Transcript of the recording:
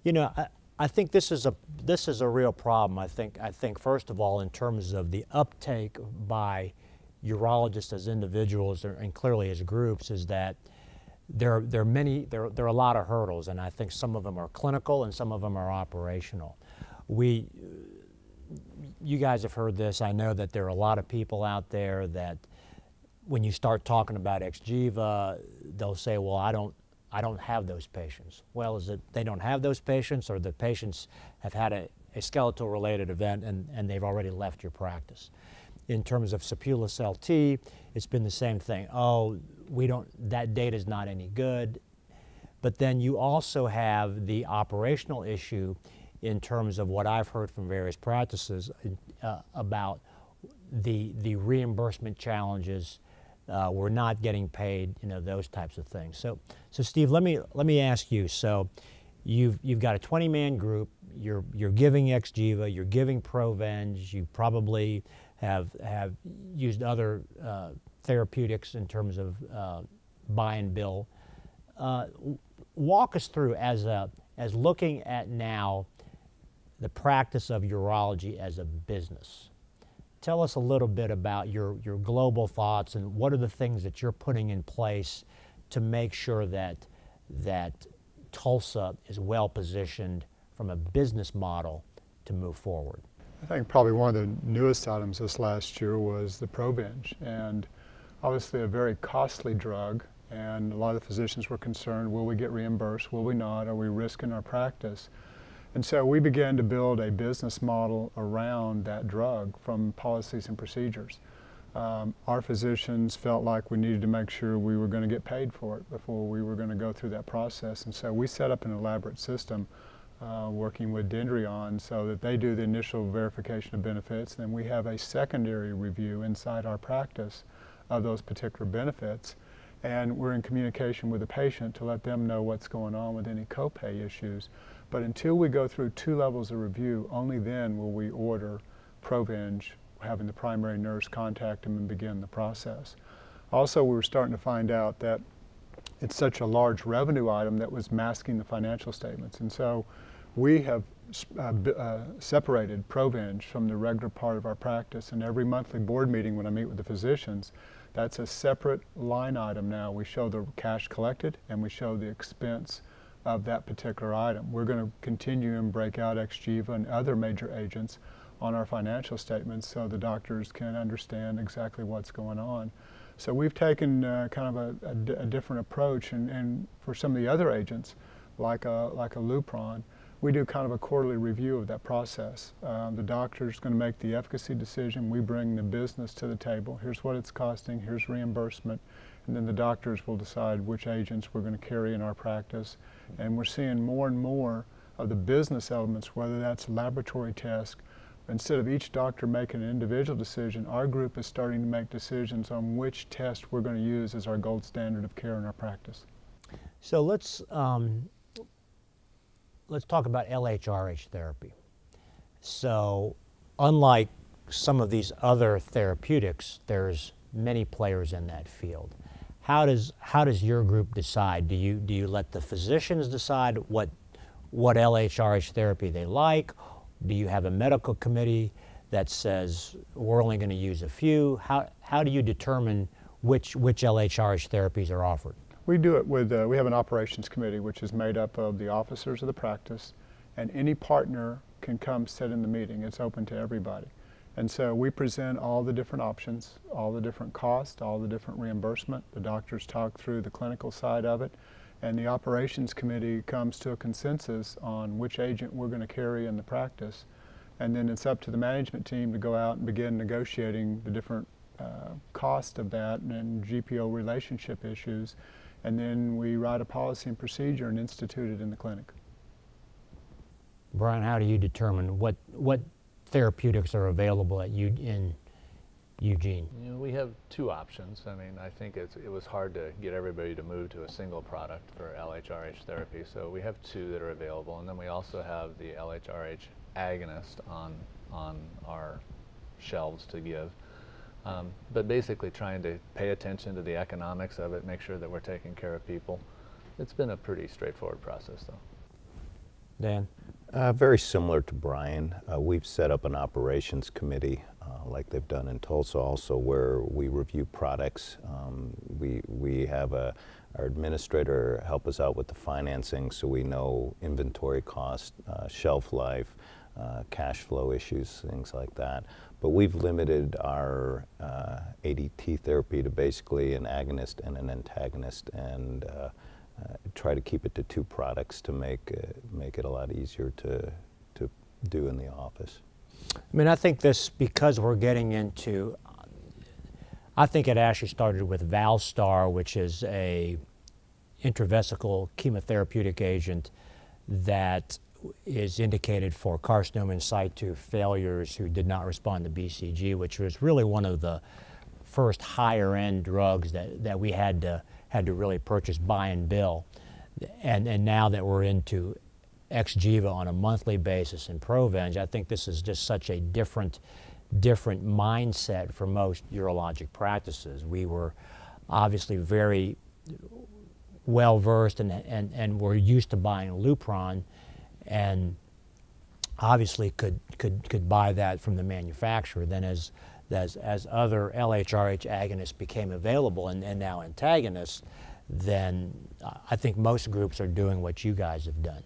You know, I think this is a real problem. I think first of all, in terms of the uptake by urologists as individuals and clearly as groups, is that there are a lot of hurdles, and I think some of them are clinical and some of them are operational. You guys have heard this. I know that there are a lot of people out there that when you start talking about Xgeva, they'll say, well, I don't have those patients. Well, is it they don't have those patients, or the patients have had a skeletal related event and they've already left your practice? In terms of sipuleucel-t, it's been the same thing. Oh, that data is not any good. But then you also have the operational issue in terms of what I've heard from various practices about the reimbursement challenges. We're not getting paid, those types of things. So Steve, let me ask you. So you've got a 20-man group. You're giving Xgeva. You're giving Provenge. You probably have used other therapeutics in terms of buy and bill. Walk us through as looking at now the practice of urology as a business. Tell us a little bit about your global thoughts and what are the things that you're putting in place to make sure that Tulsa is well positioned from a business model to move forward. I think probably one of the newest items this last year was the Provenge, and obviously a very costly drug, and a lot of the physicians were concerned, will we get reimbursed, will we not, are we risking our practice? And so we began to build a business model around that drug from policies and procedures. Our physicians felt like we needed to make sure we were going to get paid for it before we were going to go through that process. And so we set up an elaborate system working with Dendreon so that they do the initial verification of benefits. Then we have a secondary review inside our practice of those particular benefits. And we're in communication with the patient to let them know what's going on with any copay issues. But until we go through 2 levels of review, only then will we order Provenge, having the primary nurse contact them and begin the process. Also, we were starting to find out that it's such a large revenue item that was masking the financial statements. And so we have separated Provenge from the regular part of our practice. And every monthly board meeting when I meet with the physicians, that's a separate line item now. We show the cash collected and we show the expense of that particular item. We're going to continue and break out Xgeva and other major agents on our financial statements so the doctors can understand exactly what's going on. So we've taken kind of a different approach, and for some of the other agents, like a Lupron, we do kind of a quarterly review of that process. The doctor's going to make the efficacy decision. We bring the business to the table. Here's what it's costing. Here's reimbursement. And then the doctors will decide which agents we're going to carry in our practice. And we're seeing more and more of the business elements, whether that's laboratory tests. Instead of each doctor making an individual decision, our group is starting to make decisions on which test we're going to use as our gold standard of care in our practice. So let's talk about LHRH therapy. So unlike some of these other therapeutics, there's many players in that field. How does your group decide? Do you let the physicians decide what LHRH therapy they like? Do you have a medical committee that says we're only going to use a few? How do you determine which LHRH therapies are offered? We do it with, we have an operations committee which is made up of the officers of the practice, and any partner can come sit in the meeting. It's open to everybody. And so we present all the different options, all the different costs, all the different reimbursement. The doctors talk through the clinical side of it, and the operations committee comes to a consensus on which agent we're going to carry in the practice. And then it's up to the management team to go out and begin negotiating the different cost of that and GPO relationship issues. And then we write a policy and procedure and institute it in the clinic. Bryan, how do you determine what therapeutics are available in Eugene? You know, we have 2 options. I mean, I think it was hard to get everybody to move to a single product for LHRH therapy, so we have 2 that are available, and then we also have the LHRH agonist on our shelves to give. But basically trying to pay attention to the economics of it, make sure that we're taking care of people. It's been a pretty straightforward process, though. Dan? Very similar to Bryan. We've set up an operations committee like they've done in Tulsa also, where we review products. We have our administrator help us out with the financing, so we know inventory cost, shelf life, cash flow issues, things like that. But we've limited our ADT therapy to basically an agonist and an antagonist, and try to keep it to 2 products to make it a lot easier to do in the office. I mean, I think this, because we're getting into, I think it actually started with Valstar, which is a intravesical chemotherapeutic agent that is indicated for carcinoma in situ failures who did not respond to BCG, which was really one of the first higher end drugs that we had to really purchase, buy and bill. And now that we're into Xgeva on a monthly basis and Provenge, I think this is just such a different mindset for most urologic practices. We were obviously very well versed and were used to buying Lupron, and obviously could buy that from the manufacturer. Then as other LHRH agonists became available and now antagonists, then I think most groups are doing what you guys have done.